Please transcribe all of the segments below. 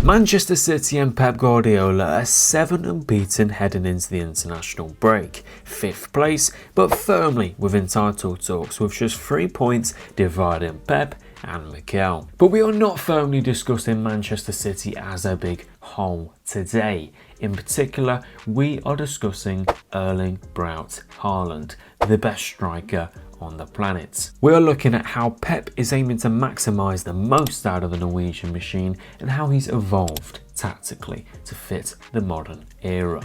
Manchester City and Pep Guardiola are 7 unbeaten heading into the international break, 5th place but firmly within title talks with just 3 points dividing Pep and Mikel. But we are not firmly discussing Manchester City as a big whole today. In particular, we are discussing Erling Braut Haaland, the best striker on the planet. We are looking at how Pep is aiming to maximise the most out of the Norwegian machine and how he's evolved tactically to fit the modern era.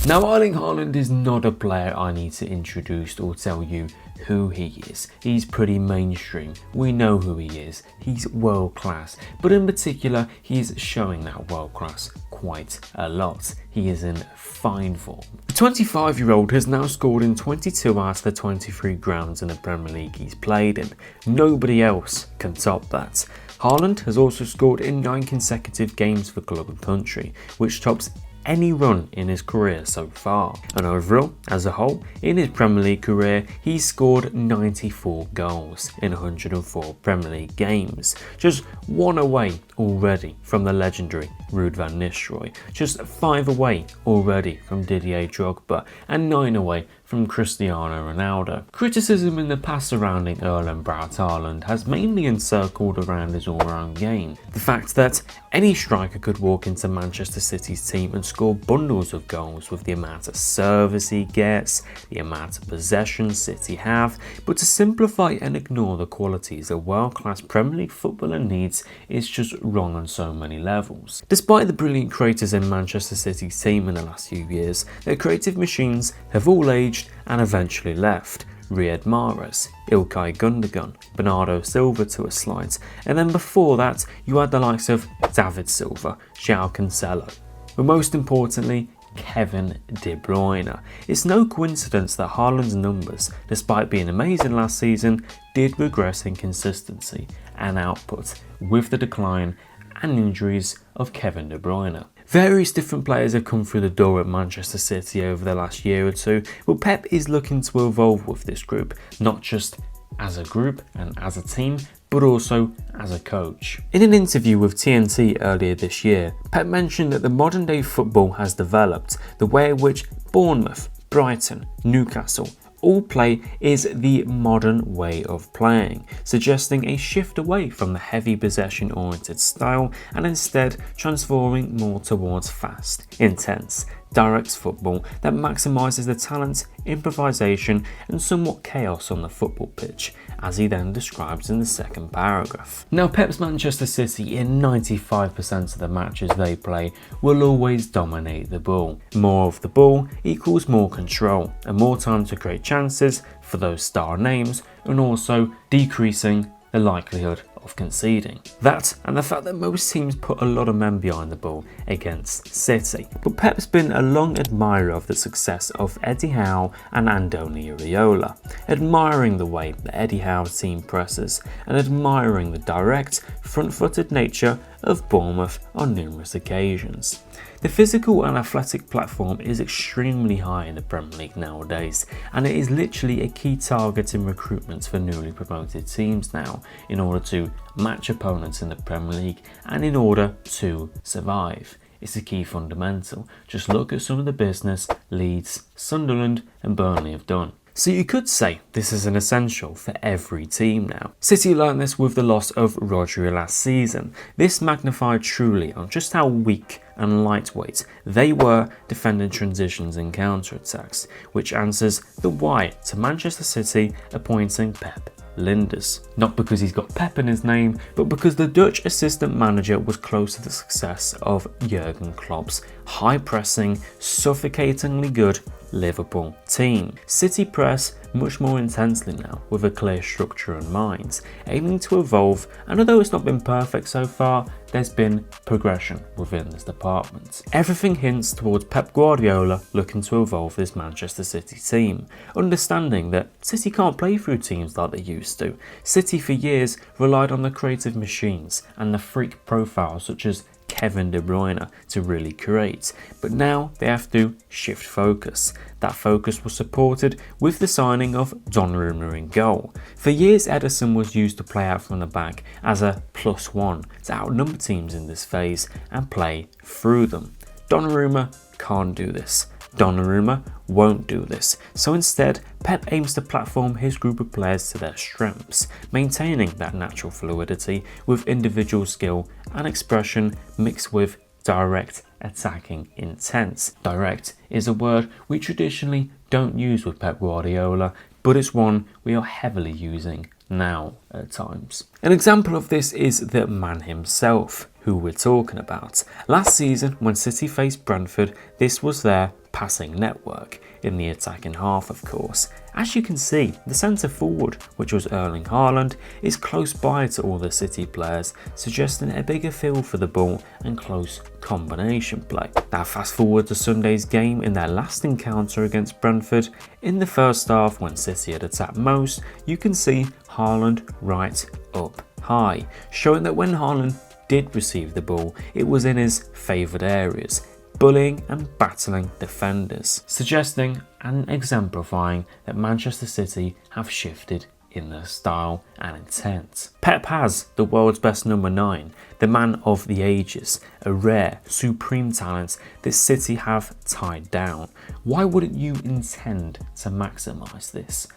Now, Erling Haaland is not a player I need to introduce or tell you who he is. He's pretty mainstream. We know who he is. He's world class. But in particular, he's showing that world class quite a lot. He is in fine form. The 25-year-old has now scored in 22 out of the 23 grounds in the Premier League he's played in. Nobody else can top that. Haaland has also scored in 9 consecutive games for club and country, which tops any run in his career so far. And overall, as a whole, in his Premier League career, he's scored 94 goals in 104 Premier League games, just 1 away already from the legendary Ruud van Nistelrooy, just 5 away already from Didier Drogba, and 9 away from Cristiano Ronaldo. Criticism in the past surrounding Erling Braut Haaland has mainly encircled around his all-round game. The fact that any striker could walk into Manchester City's team and score bundles of goals with the amount of service he gets, the amount of possession City have, but to simplify and ignore the qualities a world-class Premier League footballer needs is just wrong on so many levels. Despite the brilliant creators in Manchester City's team in the last few years, their creative machines have all aged and eventually left. Riyad Mahrez, Ilkay Gundogan, Bernardo Silva to a slight, and then before that you had the likes of David Silva, João Cancelo, but most importantly Kevin De Bruyne. It's no coincidence that Haaland's numbers, despite being amazing last season, did regress in consistency and output with the decline and injuries of Kevin De Bruyne. Various different players have come through the door at Manchester City over the last year or two, but Pep is looking to evolve with this group, not just as a group and as a team, but also as a coach. In an interview with TNT earlier this year, Pep mentioned that the modern day football has developed, the way in which Bournemouth, Brighton, Newcastle all play is the modern way of playing, suggesting a shift away from the heavy possession oriented style and instead transforming more towards fast, intense, direct football that maximises the talent, improvisation and somewhat chaos on the football pitch, as he then describes in the second paragraph. Now, Pep's Manchester City in 95% of the matches they play will always dominate the ball. More of the ball equals more control and more time to create chances for those star names, and also decreasing the likelihood of conceding. That and the fact that most teams put a lot of men behind the ball against City. But Pep's been a long admirer of the success of Eddie Howe and Andoni Iraola, admiring the way that Eddie Howe's team presses and admiring the direct, front-footed nature of Bournemouth on numerous occasions. The physical and athletic platform is extremely high in the Premier League nowadays, and it is literally a key target in recruitment for newly promoted teams now, in order to match opponents in the Premier League and in order to survive. It's a key fundamental. Just look at some of the business Leeds, Sunderland and Burnley have done. So you could say this is an essential for every team now. City learned this with the loss of Rodri last season. This magnified truly on just how weak and lightweight they were defending transitions and counter-attacks, which answers the why to Manchester City appointing Pep Linders. Not because he's got Pep in his name, but because the Dutch assistant manager was close to the success of Jurgen Klopp's high-pressing, suffocatingly good Liverpool team. City press much more intensely now with a clear structure in mind, aiming to evolve, and although it's not been perfect so far, there's been progression within this department. Everything hints towards Pep Guardiola looking to evolve this Manchester City team, understanding that City can't play through teams like they used to. City for years relied on the creative machines and the freak profiles such as Kevin De Bruyne to really create, but now they have to shift focus. That focus was supported with the signing of Donnarumma in goal. For years, Ederson was used to play out from the back as a +1 to outnumber teams in this phase and play through them. Donnarumma can't do this. Donnarumma won't do this, so instead Pep aims to platform his group of players to their strengths, maintaining that natural fluidity with individual skill and expression mixed with direct attacking intent. Direct is a word we traditionally don't use with Pep Guardiola, but it's one we are heavily using now at times. An example of this is the man himself, who we're talking about. Last season, when City faced Brentford, this was their passing network, in the attacking half of course. As you can see, the centre forward, which was Erling Haaland, is close by to all the City players, suggesting a bigger feel for the ball and close combination play. Now fast forward to Sunday's game in their last encounter against Brentford. In the first half, when City had attacked most, you can see Haaland right up high, showing that when Haaland did receive the ball, it was in his favoured areas, bullying and battling defenders, suggesting and exemplifying that Manchester City have shifted in their style and intent. Pep has the world's best number 9, the man of the ages, a rare, supreme talent that City have tied down. Why wouldn't you intend to maximise this?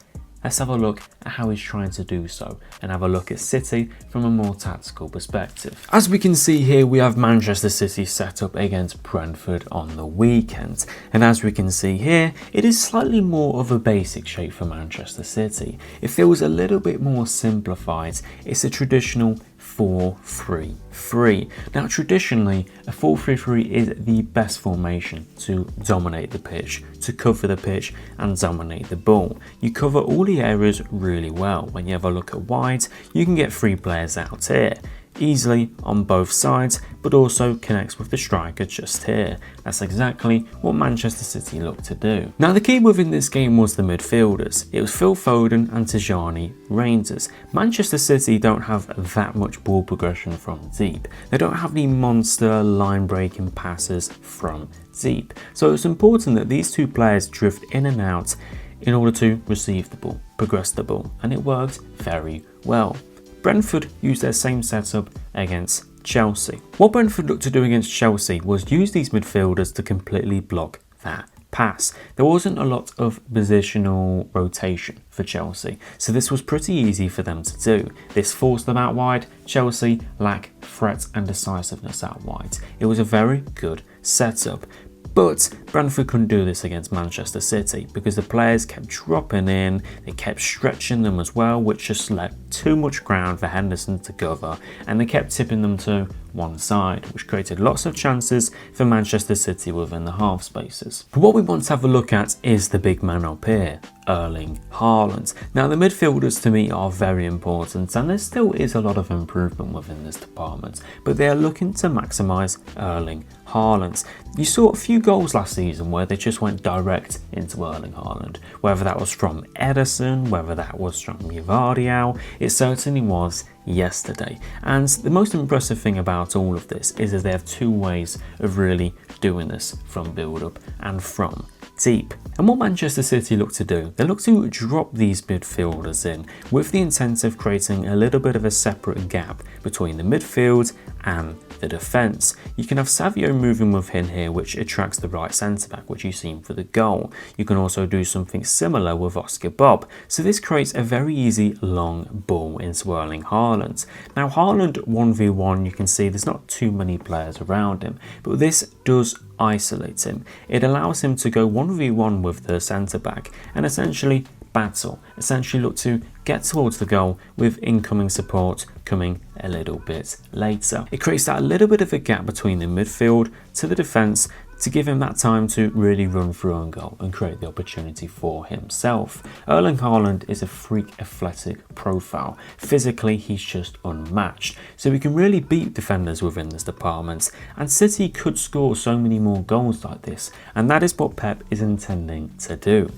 Let's have a look at how he's trying to do so and have a look at City from a more tactical perspective. As we can see here, we have Manchester City set up against Brentford on the weekend, and as we can see here, it is slightly more of a basic shape for Manchester City. If it was a little bit more simplified, it's a traditional 4-3-3. Now traditionally, a 4-3-3 is the best formation to dominate the pitch, to cover the pitch and dominate the ball. You cover all the areas really well. When you have a look at wide, you can get 3 players out here easily on both sides, but also connects with the striker just here. That's exactly what Manchester City looked to do. Now the key within this game was the midfielders. It was Phil Foden and Tijani Reinders. Manchester City don't have that much ball progression from deep. They don't have the monster line breaking passes from deep. So it's important that these two players drift in and out in order to receive the ball, progress the ball, and it worked very well. Brentford used their same setup against Chelsea. What Brentford looked to do against Chelsea was use these midfielders to completely block that pass. There wasn't a lot of positional rotation for Chelsea, so this was pretty easy for them to do. This forced them out wide. Chelsea lacked threat and decisiveness out wide. It was a very good setup. But Brentford couldn't do this against Manchester City because the players kept dropping in, they kept stretching them as well, which just left too much ground for Henderson to cover, and they kept tipping them to one side, which created lots of chances for Manchester City within the half spaces. But what we want to have a look at is the big man up here, Erling Haaland. Now the midfielders to me are very important, and there still is a lot of improvement within this department, but they are looking to maximise Erling Haaland. You saw a few goals last season where they just went direct into Erling Haaland, whether that was from Ederson, whether that was from Gvardiol, it certainly was yesterday. And the most impressive thing about all of this is that they have 2 ways of really doing this, from build up and from deep. And what Manchester City look to do, they look to drop these midfielders in with the intent of creating a little bit of a separate gap between the midfield and the defence. You can have Savio moving with him here, which attracts the right centre back, which you've seen for the goal. You can also do something similar with Oscar Bob. So this creates a very easy long ball into Erling Haaland. Now Haaland 1v1, you can see there's not too many players around him, but this does isolate him. It allows him to go 1v1 with the centre back and essentially battle, essentially look to get towards the goal with incoming support coming a little bit later. It creates that little bit of a gap between the midfield to the defence to give him that time to really run through on goal and create the opportunity for himself. Erling Haaland is a freak athletic profile. Physically, he's just unmatched, so he can really beat defenders within this department, and City could score so many more goals like this, and that is what Pep is intending to do.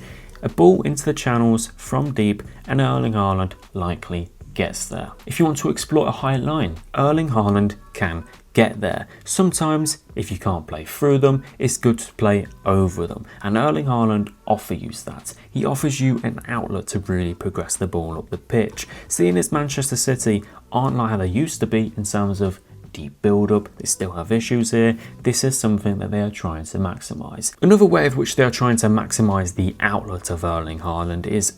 A ball into the channels from deep, and Erling Haaland likely gets there. If you want to exploit a high line, Erling Haaland can get there. Sometimes, if you can't play through them, it's good to play over them, and Erling Haaland offers you that. He offers you an outlet to really progress the ball up the pitch. Seeing as Manchester City aren't like how they used to be in terms of deep build-up, they still have issues here. This is something that they are trying to maximise. Another way of which they are trying to maximise the outlet of Erling Haaland is,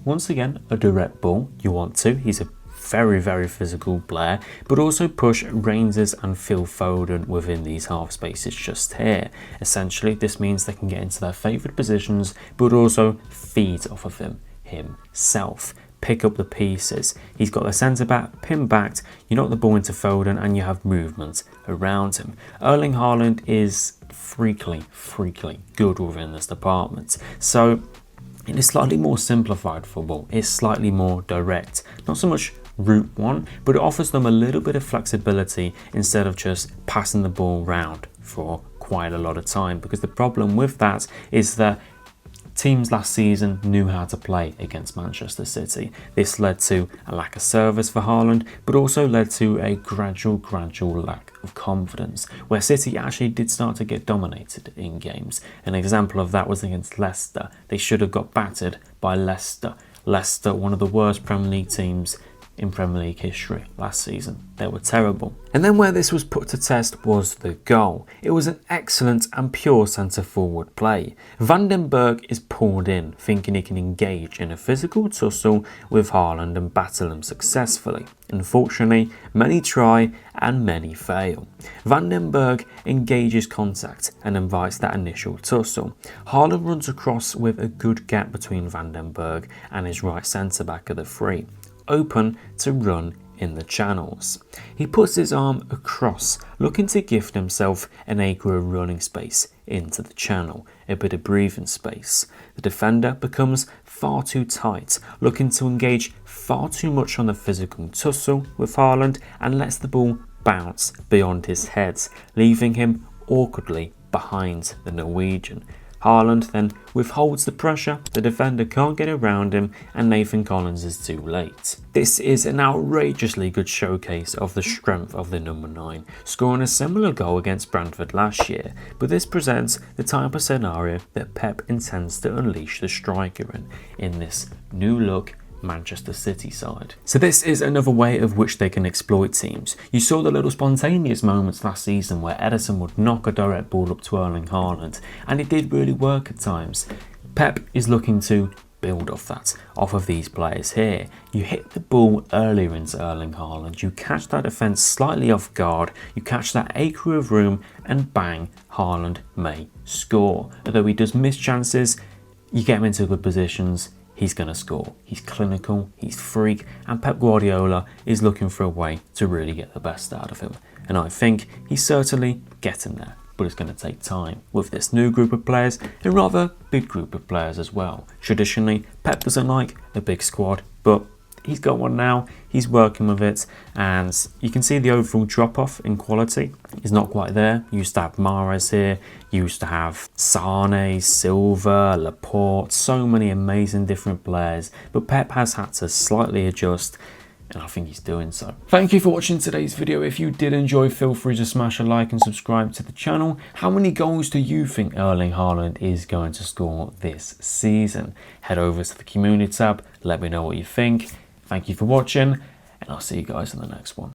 once again, a direct ball. You want to. He's a very physical player, but also push Rangers and Phil Foden within these half spaces just here. Essentially, this means they can get into their favoured positions, but also feed off of him himself. Pick up the pieces. He's got the centre back pin backed, you knock the ball into Foden and you have movement around him. Erling Haaland is freakily good within this department. So in a slightly more simplified football, it's slightly more direct. Not so much route one, but it offers them a little bit of flexibility instead of just passing the ball round for quite a lot of time, because the problem with that is that teams last season knew how to play against Manchester City. This led to a lack of service for Haaland, but also led to a gradual lack of confidence, where City actually did start to get dominated in games. An example of that was against Leicester. They should have got battered by Leicester. Leicester, one of the worst Premier League teams in Premier League history last season. They were terrible. And then where this was put to test was the goal. It was an excellent and pure centre forward play. Van den Berg is pulled in, thinking he can engage in a physical tussle with Haaland and battle him successfully. Unfortunately, many try and many fail. Van den Berg engages contact and invites that initial tussle. Haaland runs across with a good gap between Van den Berg and his right centre back of the three, open to run in the channels. He puts his arm across, looking to gift himself an acre of running space into the channel, a bit of breathing space. The defender becomes far too tight, looking to engage far too much on the physical tussle with Haaland, and lets the ball bounce beyond his head, leaving him awkwardly behind the Norwegian. Haaland then withholds the pressure, the defender can't get around him, and Nathan Collins is too late. This is an outrageously good showcase of the strength of the number 9, scoring a similar goal against Brentford last year, but this presents the type of scenario that Pep intends to unleash the striker in this new look Manchester City side. So this is another way of which they can exploit teams. You saw the little spontaneous moments last season where Ederson would knock a direct ball up to Erling Haaland, and it did really work at times. Pep is looking to build off that, off of these players here. You hit the ball earlier into Erling Haaland, you catch that defence slightly off guard, you catch that acre of room, and bang, Haaland may score. Although he does miss chances, you get him into good positions, he's going to score. He's clinical, he's freak, and Pep Guardiola is looking for a way to really get the best out of him. And I think he's certainly getting there, but it's going to take time with this new group of players, and rather big group of players as well. Traditionally, Pep doesn't like a big squad, but he's got one now, he's working with it, and you can see the overall drop-off in quality is not quite there. You used to have Mahrez here, you used to have Sane, Silva, Laporte, so many amazing different players, but Pep has had to slightly adjust, and I think he's doing so. Thank you for watching today's video. If you did enjoy, feel free to smash a like and subscribe to the channel. How many goals do you think Erling Haaland is going to score this season? Head over to the community tab, let me know what you think. Thank you for watching, and I'll see you guys in the next one.